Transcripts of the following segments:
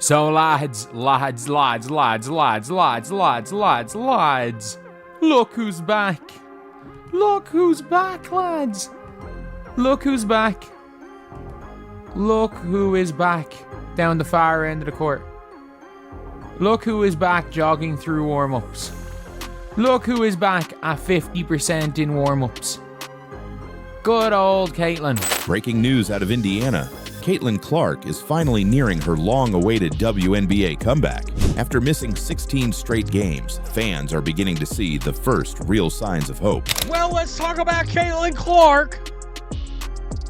So lads, look who's back. Look who's back, lads. Look who's back. Look who is back down the far end of the court. Look who is back jogging through warm-ups. Look who is back at 50% in warm-ups. Good old Caitlin. Breaking news out of Indiana. Caitlin Clark is finally nearing her long-awaited WNBA comeback. After missing 16 straight games, fans are beginning to see the first real signs of hope. Well, let's talk about Caitlin Clark.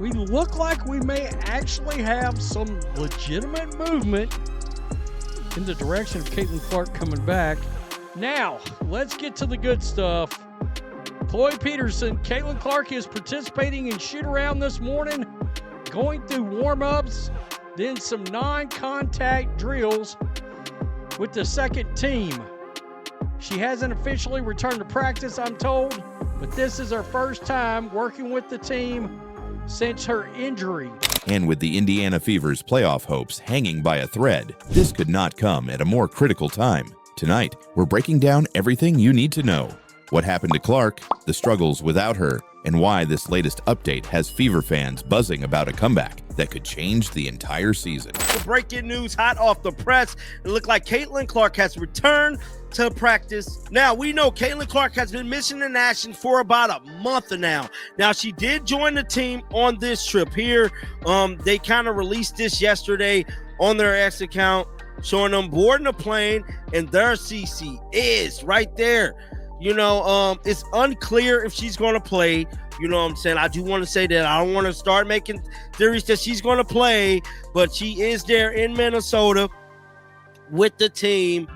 We look like we may actually have some legitimate movement in the direction of Caitlin Clark coming back. Now, let's get to the good stuff. Chloe Peterson, Caitlin Clark is participating in shoot-around this morning, going through warm-ups, then some non-contact drills with the second team. She hasn't officially returned to practice, I'm told, but this is her first time working with the team since her injury. And with the Indiana Fever's playoff hopes hanging by a thread, this could not come at a more critical time. Tonight, we're breaking down everything you need to know. What happened to Clark, the struggles without her, and why this latest update has Fever fans buzzing about a comeback that could change the entire season. The breaking news hot off the press. It looked like Caitlin Clark has returned to practice. Now, we know Caitlin Clark has been missing in action for about a month now. Now, she did join the team on this trip here. They kind of released this yesterday on their X account, showing them boarding a plane, and their CC is right there. You know, it's unclear if she's going to play. You know what I'm saying? I do want to say that I don't want to start making theories that she's going to play, but she is there in Minnesota with the team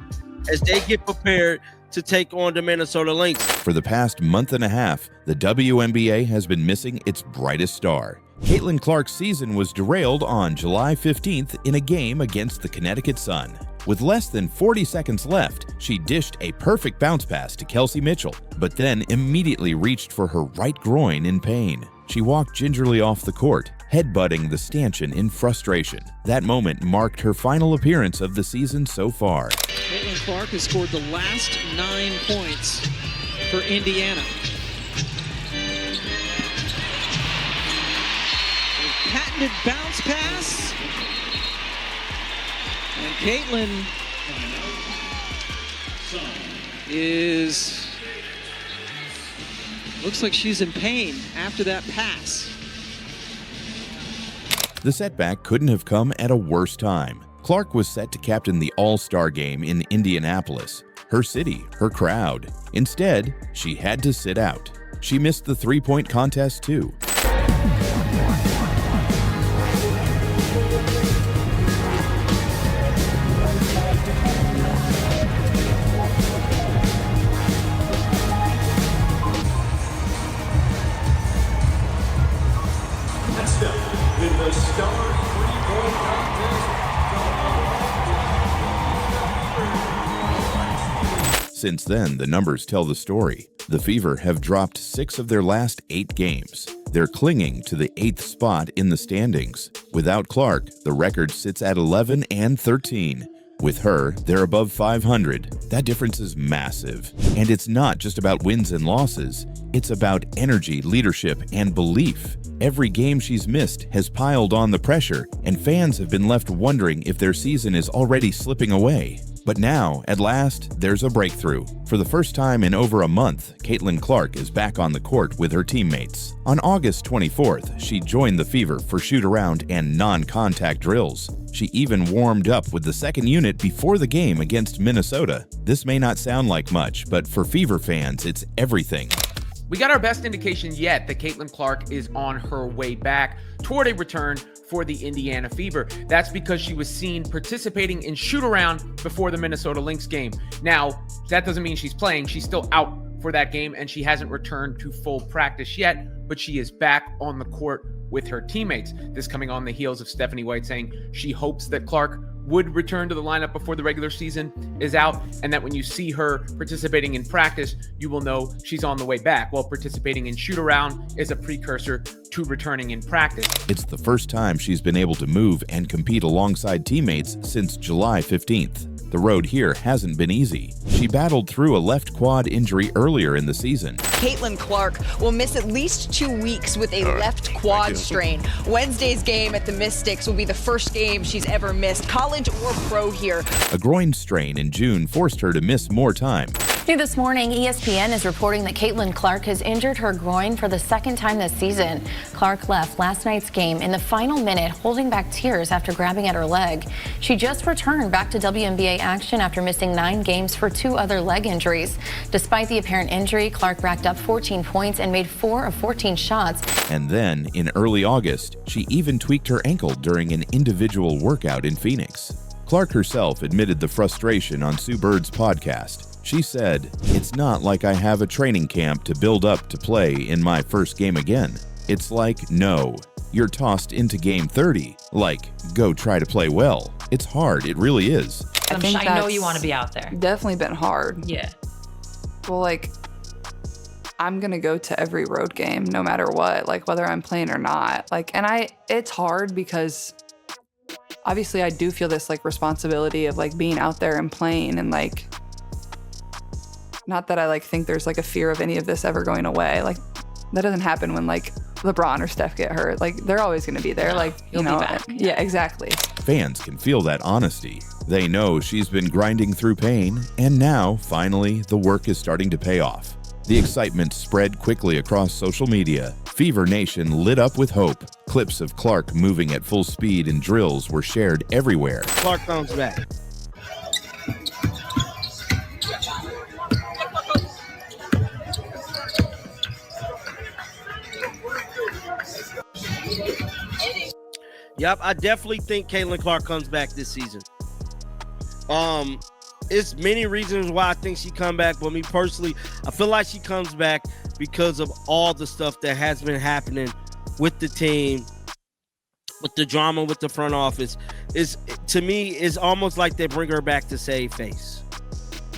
as they get prepared to take on the Minnesota Lynx. For the past month and a half, the WNBA has been missing its brightest star. Caitlin Clark's season was derailed on July 15th in a game against the Connecticut Sun. With less than 40 seconds left, she dished a perfect bounce pass to Kelsey Mitchell, but then immediately reached for her right groin in pain. She walked gingerly off the court, headbutting the stanchion in frustration. That moment marked her final appearance of the season so far. Caitlin Clark has scored the last 9 points for Indiana. A patented bounce pass. And Caitlin looks like she's in pain after that pass. The setback couldn't have come at a worse time. Clark was set to captain the All-Star game in Indianapolis, her city, her crowd. Instead, she had to sit out. She missed the three-point contest too. Since then, the numbers tell the story. The Fever have dropped 6 of their last 8 games. They're clinging to the 8th spot in the standings. Without Clark, the record sits at 11-13. With her, they're above 500. That difference is massive. And it's not just about wins and losses. It's about energy, leadership, and belief. Every game she's missed has piled on the pressure, and fans have been left wondering if their season is already slipping away. But now, at last, there's a breakthrough. For the first time in over a month, Caitlin Clark is back on the court with her teammates. On August 24th, she joined the Fever for shoot-around and non-contact drills. She even warmed up with the second unit before the game against Minnesota. This may not sound like much, but for Fever fans, it's everything. We got our best indication yet that Caitlin Clark is on her way back toward a return for the Indiana Fever. That's because she was seen participating in shoot-around before the Minnesota Lynx game. Now, that doesn't mean she's playing. She's still out for that game, and she hasn't returned to full practice yet, but she is back on the court with her teammates. This coming on the heels of Stephanie White saying she hopes that Clark would return to the lineup before the regular season is out, and that when you see her participating in practice, you will know she's on the way back. While participating in shoot-around is a precursor to returning in practice. It's the first time she's been able to move and compete alongside teammates since July 15th. The road here hasn't been easy. She battled through a left quad injury earlier in the season. Caitlin Clark will miss at least 2 weeks with a left quad strain. Wednesday's game at the Mystics will be the first game she's ever missed, college or pro here. A groin strain in June forced her to miss more time. New this morning, ESPN is reporting that Caitlin Clark has injured her groin for the second time this season. Clark left last night's game in the final minute, holding back tears after grabbing at her leg. She just returned back to WNBA action after missing 9 games for 2 other leg injuries. Despite the apparent injury, Clark racked up 14 points and made 4 of 14 shots. And then, in early August, she even tweaked her ankle during an individual workout in Phoenix. Clark herself admitted the frustration on Sue Bird's podcast. She said, "It's not like I have a training camp to build up to play in my first game again. It's like, no, you're tossed into game 30. Like, go try to play well. It's hard, it really is." I know you want to be out there. Definitely been hard. Yeah. Well, like, I'm gonna go to every road game no matter what, like whether I'm playing or not. Like, and it's hard because obviously I do feel this like responsibility of like being out there and playing, and like, not that I like think there's like a fear of any of this ever going away. Like, that doesn't happen when like LeBron or Steph get hurt. Like, they're always going to be there. Like, you know, yeah, exactly. Fans can feel that honesty. They know she's been grinding through pain, and now, finally, the work is starting to pay off. The excitement spread quickly across social media. Fever Nation lit up with hope. Clips of Clark moving at full speed in drills were shared everywhere. Clark comes back. Yep, I definitely think Caitlin Clark comes back this season. It's many reasons why I think she come back, but me personally, I feel like she comes back because of all the stuff that has been happening with the team, with the drama with the front office. To me, it's almost like they bring her back to save face.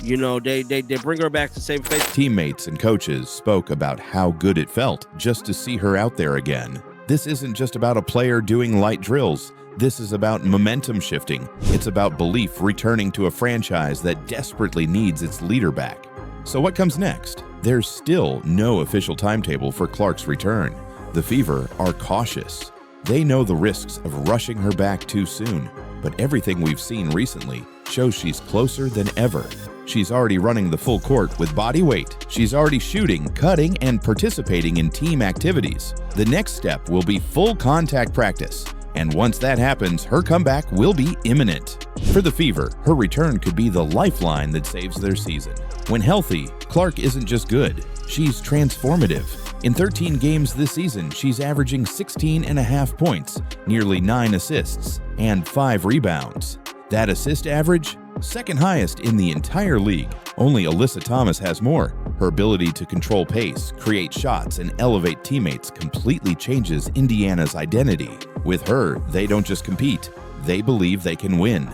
You know, they bring her back to save face. Teammates and coaches spoke about how good it felt just to see her out there again. This isn't just about a player doing light drills. This is about momentum shifting. It's about belief returning to a franchise that desperately needs its leader back. So what comes next? There's still no official timetable for Clark's return. The Fever are cautious. They know the risks of rushing her back too soon, but everything we've seen recently shows she's closer than ever. She's already running the full court with body weight. She's already shooting, cutting, and participating in team activities. The next step will be full contact practice. And once that happens, her comeback will be imminent. For the Fever, her return could be the lifeline that saves their season. When healthy, Clark isn't just good, she's transformative. In 13 games this season, she's averaging 16.5 points, nearly 9 assists, and 5 rebounds. That assist average? Second highest in the entire league. Only Alyssa Thomas has more. Her ability to control pace, create shots, and elevate teammates completely changes Indiana's identity. With her, they don't just compete, they believe they can win.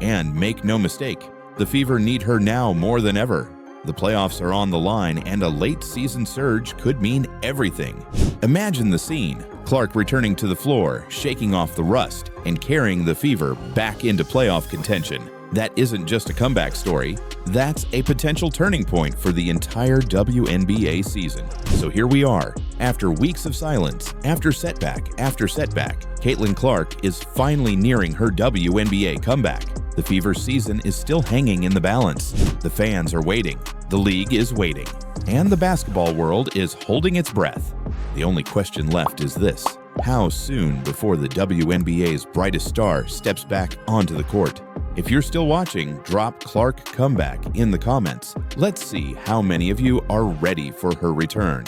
And make no mistake, the Fever need her now more than ever. The playoffs are on the line, and a late season surge could mean everything. Imagine the scene. Clark returning to the floor, shaking off the rust, and carrying the Fever back into playoff contention. That isn't just a comeback story, that's a potential turning point for the entire WNBA season. So here we are, after weeks of silence, after setback, Caitlin Clark is finally nearing her WNBA comeback. The Fever season is still hanging in the balance. The fans are waiting, the league is waiting, and the basketball world is holding its breath. The only question left is this: how soon before the WNBA's brightest star steps back onto the court? If you're still watching, drop Clark comeback in the comments. Let's see how many of you are ready for her return.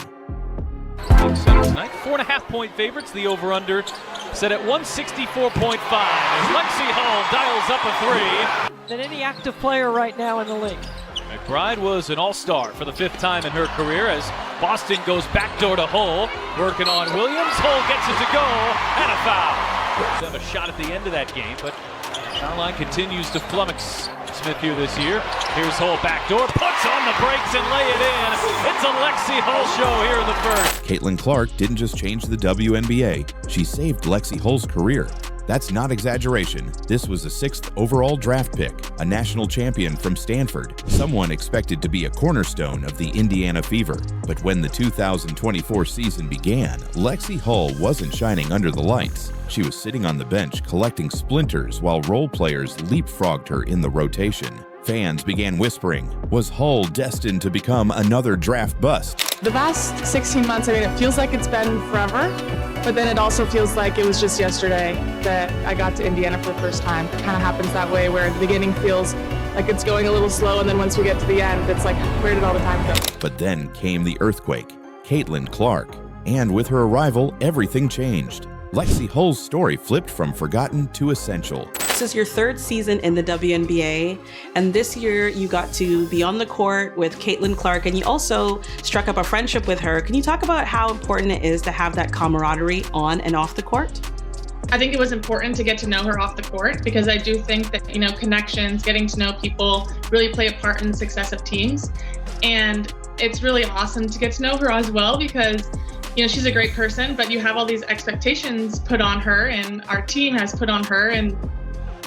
Tonight, 4.5-point favorites. The over-under set at 164.5 as Lexi Hall dials up a 3. Than any active player right now in the league. McBride was an all-star for the 5th time in her career as Boston goes backdoor to Hull, working on Williams. Hull gets it to go, and a foul. They have a shot at the end of that game, but Foul line continues to flummox Smith here this year. Here's Hull backdoor, puts on the brakes and lay it in. It's a Lexi Hull show here in the first. Caitlin Clark didn't just change the WNBA, she saved Lexi Hull's career. That's not exaggeration. This was a 6th overall draft pick, a national champion from Stanford, someone expected to be a cornerstone of the Indiana Fever. But when the 2024 season began, Lexi Hull wasn't shining under the lights. She was sitting on the bench collecting splinters while role players leapfrogged her in the rotation. Fans began whispering, was Hull destined to become another draft bust? The past 16 months, I mean, it feels like it's been forever, but then it also feels like it was just yesterday that I got to Indiana for the first time. It kind of happens that way where the beginning feels like it's going a little slow, and then once we get to the end, it's like, where did all the time go? But then came the earthquake, Caitlin Clark. And with her arrival, everything changed. Lexi Hull's story flipped from forgotten to essential. This is your 3rd season in the WNBA, and this year you got to be on the court with Caitlin Clark, and you also struck up a friendship with her. Can you talk about how important it is to have that camaraderie on and off the court? I think it was important to get to know her off the court because I do think that, connections, getting to know people really play a part in the success of teams. And it's really awesome to get to know her as well because she's a great person, but you have all these expectations put on her, and our team has put on her, and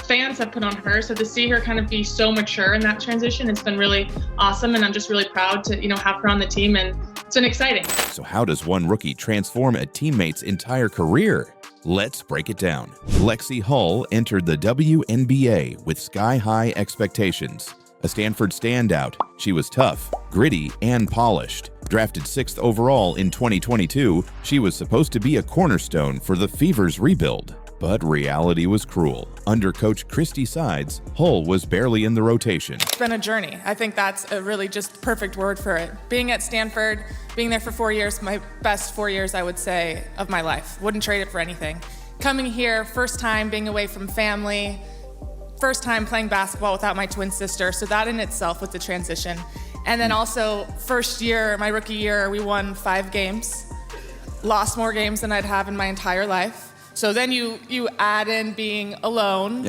fans have put on her. So to see her kind of be so mature in that transition, it's been really awesome. And I'm just really proud to, have her on the team, and it's been exciting. So how does one rookie transform a teammate's entire career? Let's break it down. Lexi Hull entered the WNBA with sky-high expectations. A Stanford standout, she was tough, gritty, and polished. Drafted 6th overall in 2022, she was supposed to be a cornerstone for the Fever's rebuild. But reality was cruel. Under coach Christy Sides, Hull was barely in the rotation. It's been a journey. I think that's a really just perfect word for it. Being at Stanford, being there for 4 years, my best 4 years, I would say, of my life. Wouldn't trade it for anything. Coming here, first time being away from family, first time playing basketball without my twin sister, so that in itself was a transition. And then also, first year, my rookie year, we won 5 games. Lost more games than I'd have in my entire life. So then you add in being alone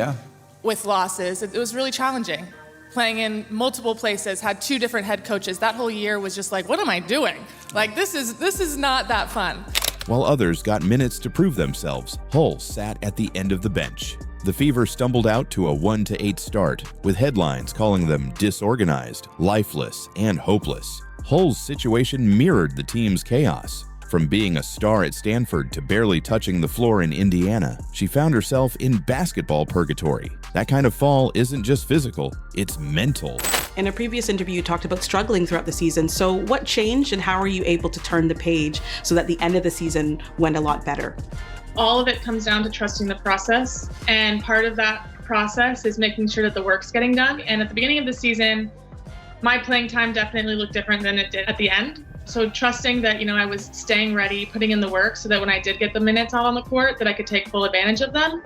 with losses. It was really challenging. Playing in multiple places, had 2 different head coaches. That whole year was just like, what am I doing? Like, this is not that fun. While others got minutes to prove themselves, Hull sat at the end of the bench. The Fever stumbled out to a 1-8 start, with headlines calling them disorganized, lifeless, and hopeless. Hull's situation mirrored the team's chaos. From being a star at Stanford to barely touching the floor in Indiana, she found herself in basketball purgatory. That kind of fall isn't just physical, it's mental. In a previous interview, you talked about struggling throughout the season. So what changed, and how are you able to turn the page so that the end of the season went a lot better? All of it comes down to trusting the process. And part of that process is making sure that the work's getting done. And at the beginning of the season, my playing time definitely looked different than it did at the end. So trusting that, I was staying ready, putting in the work so that when I did get the minutes out on the court, that I could take full advantage of them.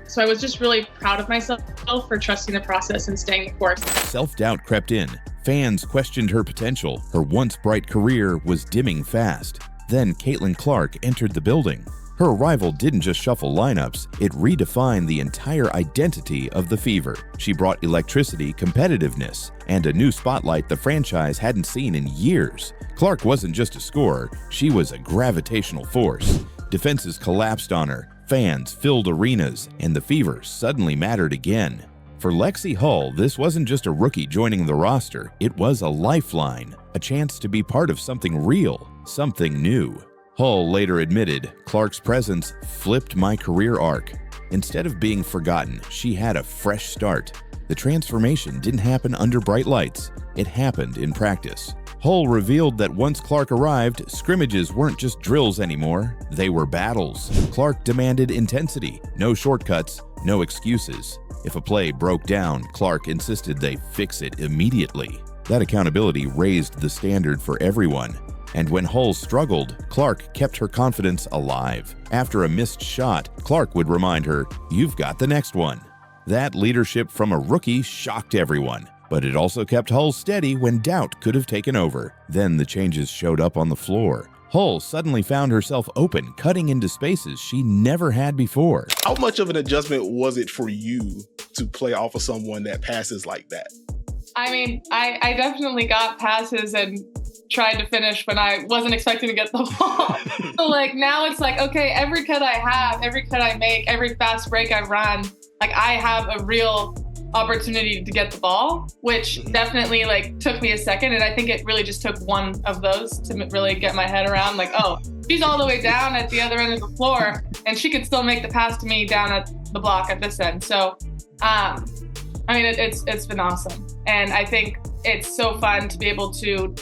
So I was just really proud of myself for trusting the process and staying the course. Self-doubt crept in. Fans questioned her potential. Her once bright career was dimming fast. Then Caitlin Clark entered the building. Her arrival didn't just shuffle lineups, it redefined the entire identity of the Fever. She brought electricity, competitiveness, and a new spotlight the franchise hadn't seen in years. Clark wasn't just a scorer, she was a gravitational force. Defenses collapsed on her, fans filled arenas, and the Fever suddenly mattered again. For Lexi Hull, this wasn't just a rookie joining the roster, it was a lifeline, a chance to be part of something real, something new. Hull later admitted, Clark's presence flipped my career arc. Instead of being forgotten, she had a fresh start. The transformation didn't happen under bright lights, it happened in practice. Hull revealed that once Clark arrived, scrimmages weren't just drills anymore, they were battles. Clark demanded intensity, no shortcuts, no excuses. If a play broke down, Clark insisted they fix it immediately. That accountability raised the standard for everyone. And when Hull struggled, Clark kept her confidence alive. After a missed shot, Clark would remind her, "You've got the next one." That leadership from a rookie shocked everyone, but it also kept Hull steady when doubt could have taken over. Then the changes showed up on the floor. Hull suddenly found herself open, cutting into spaces she never had before. How much of an adjustment was it for you to play off of someone that passes like that? I mean, I definitely got passes and tried to finish when I wasn't expecting to get the ball. So like now it's like, okay, every cut I have, every cut I make, every fast break I run, like I have a real opportunity to get the ball, which definitely like took me a second. And I think it really just took one of those to really get my head around like, oh, she's all the way down at the other end of the floor and she could still make the pass to me down at the block at this end. So, I mean, it's been awesome. And I think it's so fun to be able to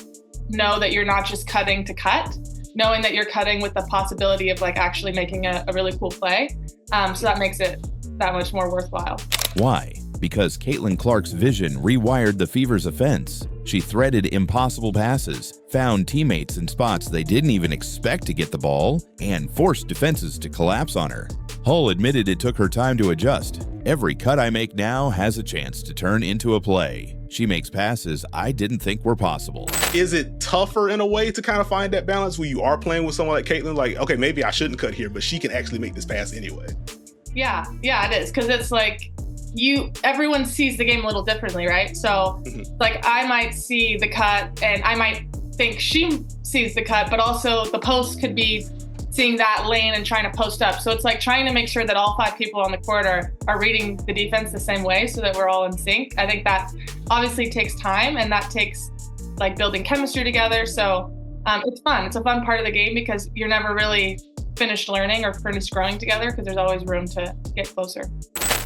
know that you're not just cutting to cut, knowing that you're cutting with the possibility of like actually making a really cool play. So that makes it that much more worthwhile. Why? Because Caitlin Clark's vision rewired the Fever's offense. She threaded impossible passes, found teammates in spots they didn't even expect to get the ball, and forced defenses to collapse on her. Hull admitted it took her time to adjust. Every cut I make now has a chance to turn into a play. She makes passes I didn't think were possible. Is it tougher in a way to kind of find that balance when you are playing with someone like Caitlin? Like, okay, maybe I shouldn't cut here, but she can actually make this pass anyway. Yeah, it is. Because it's like, everyone sees the game a little differently, right? So like I might see the cut and I might think she sees the cut, but also the post could be seeing that lane and trying to post up. So it's like trying to make sure that all 5 people on the court are reading the defense the same way so that we're all in sync. I think that obviously takes time and that takes like building chemistry together. So it's fun. It's a fun part of the game because you're never really finished learning or finished growing together because there's always room to get closer.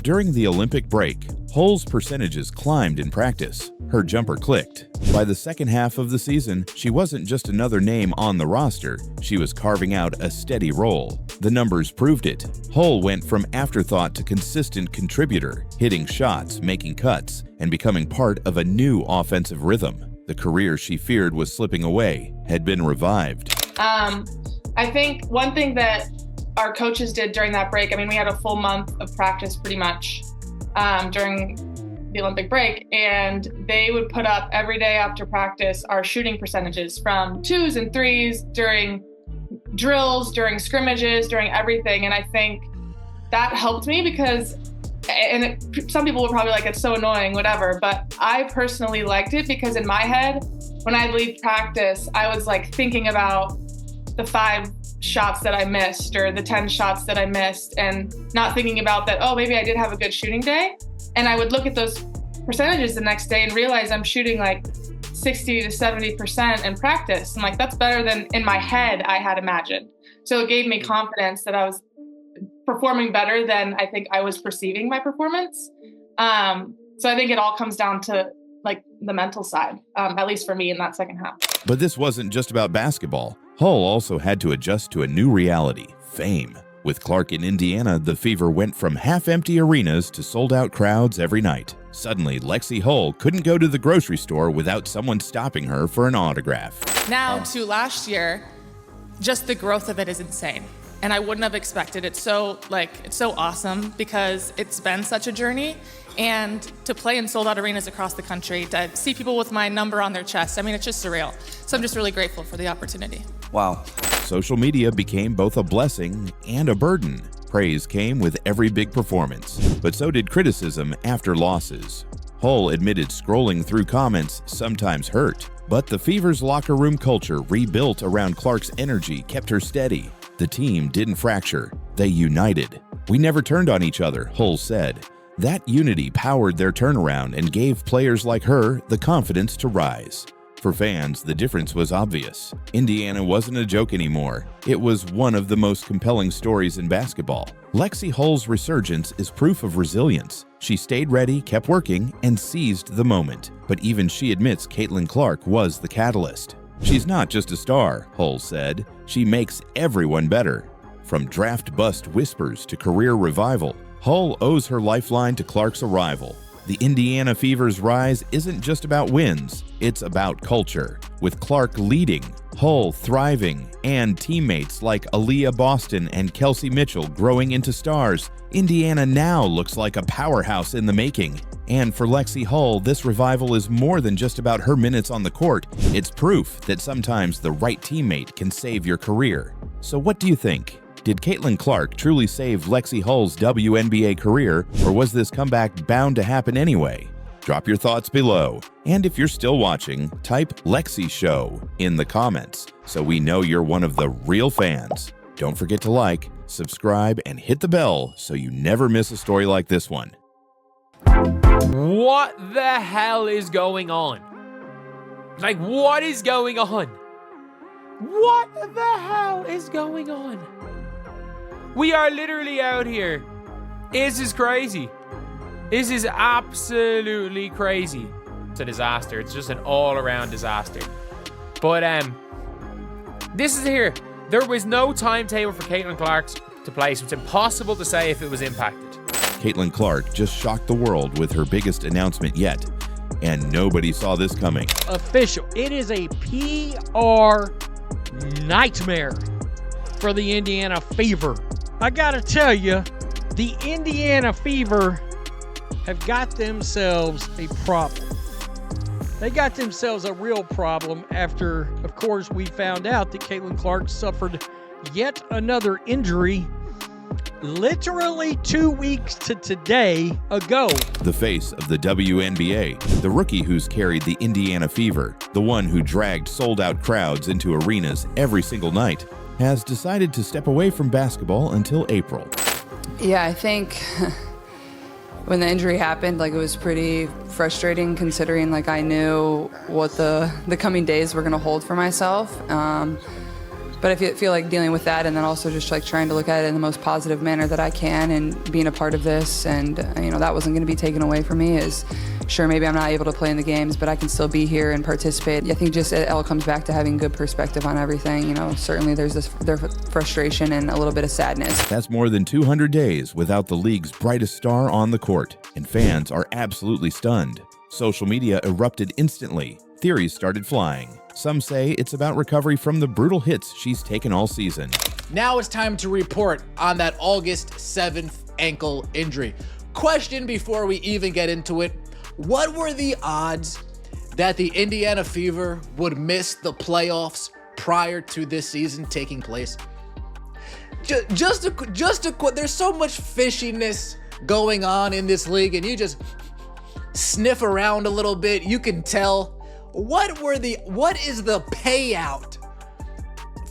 During the Olympic break, Hull's percentages climbed in practice. Her jumper clicked. By the second half of the season, she wasn't just another name on the roster, she was carving out a steady role. The numbers proved it. Hull went from afterthought to consistent contributor, hitting shots, making cuts, and becoming part of a new offensive rhythm. The career she feared was slipping away had been revived. I think one thing that our coaches did during that break, I mean, we had a full month of practice pretty much during the Olympic break, and they would put up every day after practice our shooting percentages from 2s and 3s during drills, during scrimmages, during everything. And I think that helped me because, some people would probably like, it's so annoying, whatever, but I personally liked it because in my head, when I'd leave practice, I was like thinking about the 5 shots that I missed or the 10 shots that I missed and not thinking about that, oh, maybe I did have a good shooting day. And I would look at those percentages the next day and realize I'm shooting like 60 to 70% in practice. I'm like, that's better than in my head I had imagined. So it gave me confidence that I was performing better than I think I was perceiving my performance. So I think it all comes down to like the mental side, at least for me in that second half. But this wasn't just about basketball. Hull also had to adjust to a new reality, fame. With Clark in Indiana, the Fever went from half-empty arenas to sold-out crowds every night. Suddenly, Lexi Hull couldn't go to the grocery store without someone stopping her for an autograph. Now to last year, just the growth of it is insane. And I wouldn't have expected it. It's so awesome because it's been such a journey. And to play in sold-out arenas across the country, to see people with my number on their chest, I mean, it's just surreal. So I'm just really grateful for the opportunity. Wow. Social media became both a blessing and a burden. Praise came with every big performance, but so did criticism after losses. Hull admitted scrolling through comments sometimes hurt, but the Fever's locker room culture rebuilt around Clark's energy kept her steady. The team didn't fracture, they united. We never turned on each other, Hull said. That unity powered their turnaround and gave players like her the confidence to rise. For fans, the difference was obvious. Indiana wasn't a joke anymore. It was one of the most compelling stories in basketball. Lexi Hull's resurgence is proof of resilience. She stayed ready, kept working, and seized the moment. But even she admits Caitlin Clark was the catalyst. She's not just a star, Hull said. She makes everyone better. From draft bust whispers to career revival, Hull owes her lifeline to Clark's arrival. The Indiana Fever's rise isn't just about wins, it's about culture. With Clark leading, Hull thriving, and teammates like Aaliyah Boston and Kelsey Mitchell growing into stars, Indiana now looks like a powerhouse in the making. And for Lexi Hull, this revival is more than just about her minutes on the court. It's proof that sometimes the right teammate can save your career. So what do you think? Did Caitlin Clark truly save Lexi Hull's WNBA career, or was this comeback bound to happen anyway? Drop your thoughts below. And if you're still watching, type Lexi Show in the comments so we know you're one of the real fans. Don't forget to like, subscribe, and hit the bell so you never miss a story like this one. What the hell is going on? Like, what is going on? What the hell is going on? We are literally out here. This is crazy. This is absolutely crazy. It's a disaster. It's just an all-around disaster. But this is here. There was no timetable for Caitlin Clark to play, so it's impossible to say if it was impacted. Caitlin Clark just shocked the world with her biggest announcement yet, and nobody saw this coming. Official. It is a PR nightmare for the Indiana Fever. I gotta tell you, the Indiana Fever have got themselves a problem. They got themselves a real problem after, of course, we found out that Caitlin Clark suffered yet another injury literally 2 weeks to today ago. The face of the WNBA, the rookie who's carried the Indiana Fever, the one who dragged sold-out crowds into arenas every single night, has decided to step away from basketball until April. Yeah, I think when the injury happened, like, it was pretty frustrating considering, like, I knew what the coming days were going to hold for myself. But I feel like dealing with that, and then also just like trying to look at it in the most positive manner that I can, and being a part of this, and that wasn't going to be taken away from me. Is sure, maybe I'm not able to play in the games, but I can still be here and participate. I think just it all comes back to having good perspective on everything. Certainly there's frustration and a little bit of sadness. That's more than 200 days without the league's brightest star on the court, and fans are absolutely stunned. Social media erupted instantly. Theories started flying. Some say it's about recovery from the brutal hits she's taken all season. Now it's time to report on that August 7th ankle injury. Question before we even get into it: what were the odds that the Indiana Fever would miss the playoffs prior to this season taking place? Just a there's so much fishiness going on in this league, and you just sniff around a little bit, you can tell. What is the payout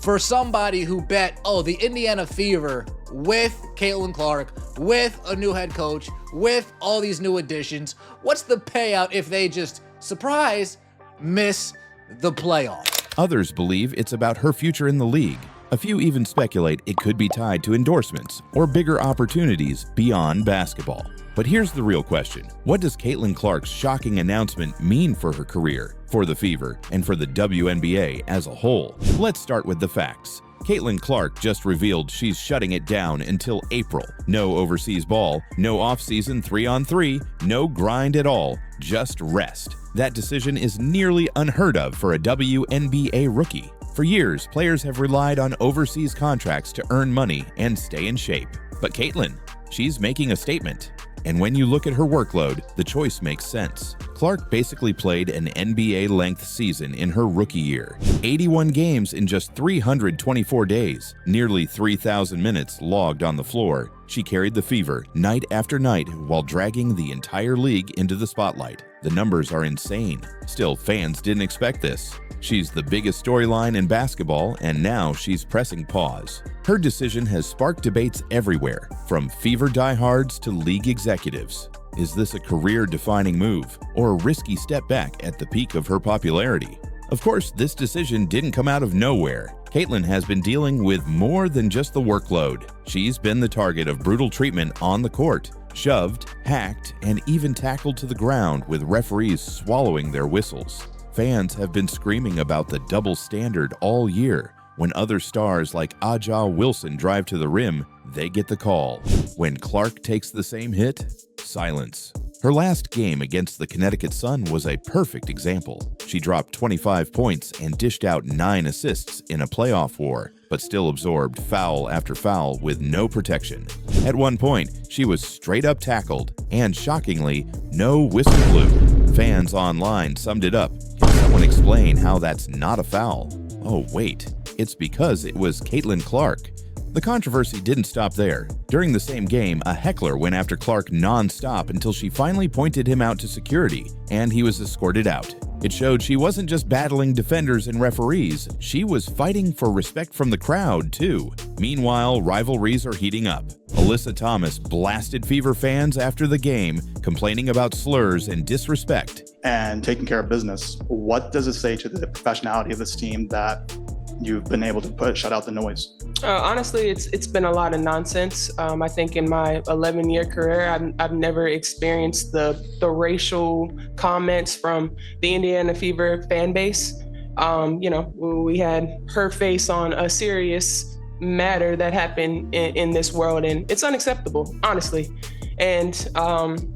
for somebody who bet, the Indiana Fever with Caitlin Clark, with a new head coach, with all these new additions? What's the payout if they just, surprise, miss the playoffs? Others believe it's about her future in the league. A few even speculate it could be tied to endorsements or bigger opportunities beyond basketball. But here's the real question. What does Caitlin Clark's shocking announcement mean for her career, for the Fever, and for the WNBA as a whole? Let's start with the facts. Caitlin Clark just revealed she's shutting it down until April. No overseas ball, no off-season 3-on-3, no grind at all, just rest. That decision is nearly unheard of for a WNBA rookie. For years, players have relied on overseas contracts to earn money and stay in shape. But Caitlin, she's making a statement. And when you look at her workload, the choice makes sense. Clark basically played an NBA-length season in her rookie year. 81 games in just 324 days, nearly 3,000 minutes logged on the floor. She carried the Fever night after night while dragging the entire league into the spotlight. The numbers are insane. Still, fans didn't expect this. She's the biggest storyline in basketball, and now she's pressing pause. Her decision has sparked debates everywhere, from Fever diehards to league executives. Is this a career-defining move, or a risky step back at the peak of her popularity? Of course, this decision didn't come out of nowhere. Caitlin has been dealing with more than just the workload. She's been the target of brutal treatment on the court, shoved, hacked, and even tackled to the ground with referees swallowing their whistles. Fans have been screaming about the double standard all year. When other stars like Aja Wilson drive to the rim, they get the call. When Clark takes the same hit, silence. Her last game against the Connecticut Sun was a perfect example. She dropped 25 points and dished out 9 assists in a playoff war, but still absorbed foul after foul with no protection. At one point, she was straight up tackled, and shockingly, no whistle blew. Fans online summed it up. Can someone explain how that's not a foul? Oh wait, it's because it was Caitlin Clark. The controversy didn't stop there. During the same game, a heckler went after Clark non-stop until she finally pointed him out to security, and he was escorted out. It showed she wasn't just battling defenders and referees, she was fighting for respect from the crowd, too. Meanwhile, rivalries are heating up. Alyssa Thomas blasted Fever fans after the game, complaining about slurs and disrespect. And taking care of business. What does it say to the professionality of this team that you've been able to shut out the noise? Honestly, it's been a lot of nonsense. I think in my 11-year career, I've never experienced the racial comments from the Indiana Fever fan base. We had her face on a serious matter that happened in this world, and it's unacceptable, honestly. And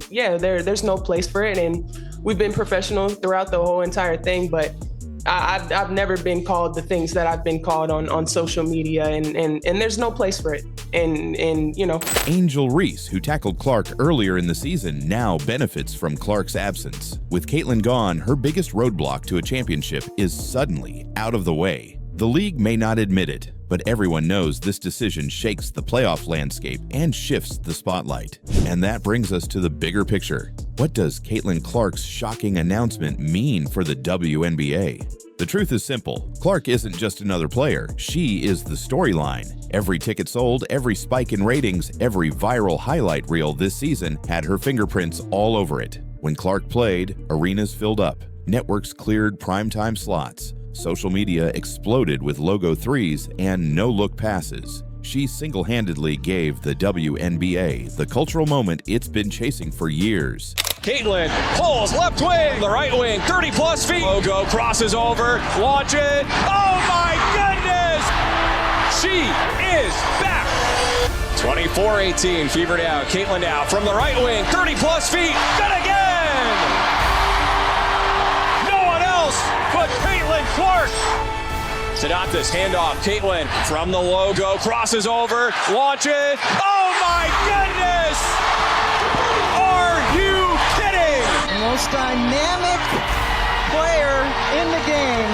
there's no place for it, and we've been professional throughout the whole entire thing, but I've never been called the things that I've been called on social media, and there's no place for it. And Angel Reese, who tackled Clark earlier in the season, now benefits from Clark's absence. With Caitlin gone, her biggest roadblock to a championship is suddenly out of the way. The league may not admit it, but everyone knows this decision shakes the playoff landscape and shifts the spotlight. And that brings us to the bigger picture. What does Caitlin Clark's shocking announcement mean for the WNBA? The truth is simple. Clark isn't just another player. She is the storyline. Every ticket sold, every spike in ratings, every viral highlight reel this season had her fingerprints all over it. When Clark played, arenas filled up. Networks cleared primetime slots. Social media exploded with logo threes and no-look passes. She single-handedly gave the WNBA the cultural moment it's been chasing for years. Caitlin pulls left wing, the right wing, 30-plus feet. Logo crosses over, launch it. Oh my goodness! She is back. 24-18, Fever down. Caitlin down from the right wing, 30-plus feet. Good again! No one else but Caitlin Clark. Sedantis, handoff, Caitlin from the logo, crosses over, launch it. Oh my goodness! Are you kidding? The most dynamic player in the game.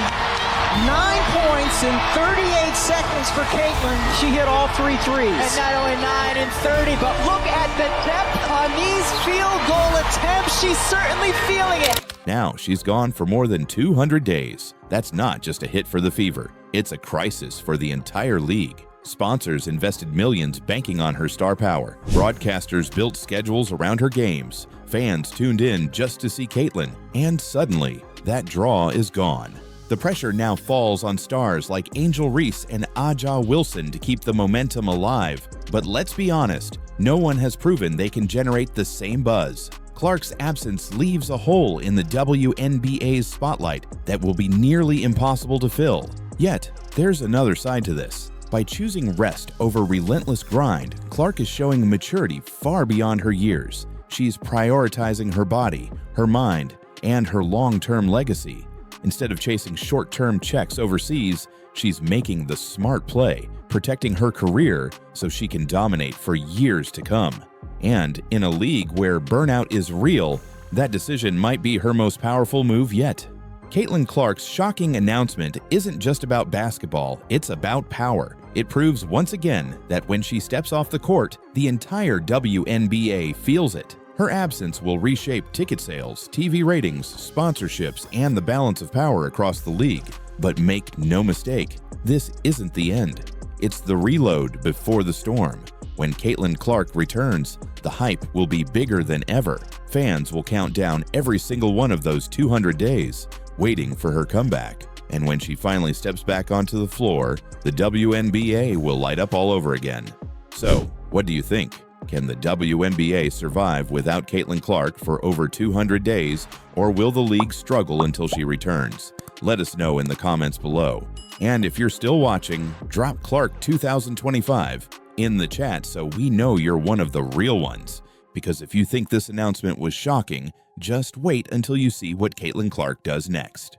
9 points in 38 seconds for Caitlin. She hit all 3 threes. And not only 9 and 30, but look at the depth on these field goal attempts. She's certainly feeling it. Now she's gone for more than 200 days. That's not just a hit for the Fever. It's a crisis for the entire league. Sponsors invested millions banking on her star power. Broadcasters built schedules around her games. Fans tuned in just to see Caitlin. And suddenly, that draw is gone. The pressure now falls on stars like Angel Reese and Aja Wilson to keep the momentum alive. But let's be honest, no one has proven they can generate the same buzz. Clark's absence leaves a hole in the WNBA's spotlight that will be nearly impossible to fill. Yet, there's another side to this. By choosing rest over relentless grind, Clark is showing maturity far beyond her years. She's prioritizing her body, her mind, and her long-term legacy. Instead of chasing short-term checks overseas, she's making the smart play, protecting her career so she can dominate for years to come. And in a league where burnout is real, that decision might be her most powerful move yet. Caitlin Clark's shocking announcement isn't just about basketball, it's about power. It proves once again that when she steps off the court, the entire WNBA feels it. Her absence will reshape ticket sales, TV ratings, sponsorships, and the balance of power across the league. But make no mistake, this isn't the end. It's the reload before the storm. When Caitlin Clark returns, the hype will be bigger than ever. Fans will count down every single one of those 200 days, waiting for her comeback. And when she finally steps back onto the floor, the WNBA will light up all over again. So, what do you think? Can the WNBA survive without Caitlin Clark for over 200 days, or will the league struggle until she returns? Let us know in the comments below. And if you're still watching, drop Clark 2025 in the chat so we know you're one of the real ones. because if you think this announcement was shocking, just wait until you see what Caitlin Clark does next.